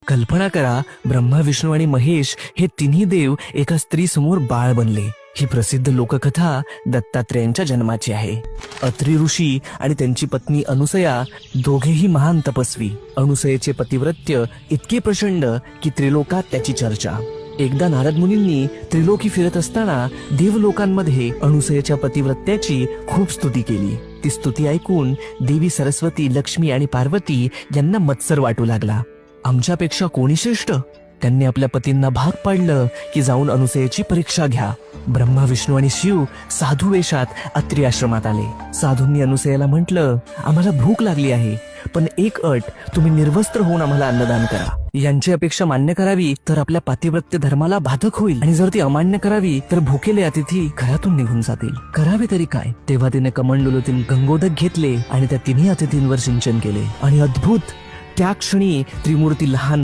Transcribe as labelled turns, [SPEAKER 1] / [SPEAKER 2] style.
[SPEAKER 1] कल्पना करा, ब्रह्मा, विष्णू आणि महेश हे तिन्ही देव एका स्त्री समोर बाळ बनले. ही प्रसिद्ध लोककथा दत्तात्रेयांच्या जन्माची आहे. अत्री ऋषी आणि त्यांची पत्नी अनुसया दोघेही महान तपस्वी. अनुसयेचे पतिव्रत्य इतके प्रचंड की त्रिलोकात त्याची चर्चा. एकदा नारद मुनींनी त्रिलोकी फिरत असताना देवलोकांमध्ये अनुसयेच्या पतिव्रत्याची खूप स्तुती केली. ती स्तुती ऐकून देवी सरस्वती, लक्ष्मी आणि पार्वती यांना मत्सर वाटू लागला. आमच्यापेक्षा कोणी श्रेष्ठ? त्यांनी आपल्या पतींना भाग पाडलं की जाऊन अनुसयेची परीक्षा घ्या. ब्रह्मा, विष्णू आणि शिव साधू वेशात अत्री आश्रमात आले. साधूंनी अनुसयेला म्हटलं, आम्हाला भूक लागली आहे, पण एक अट, तुम्ही निर्वस्त्र होऊन आम्हाला अन्नदान करा. यांची अपेक्षा मान्य करावी तर आपल्या पातिव्रत्य धर्माला बाधक होईल, आणि जर ती अमान्य करावी तर भुकेले अतिथी घरातून निघून जातील. करावे तरी काय? तेव्हा तिने कमंडलूतील गंगोदक घेतले आणि त्या तिन्ही अतिथींवर सिंचन केले. आणि अद्भुत, त्या क्षणी त्रिमूर्ती लहान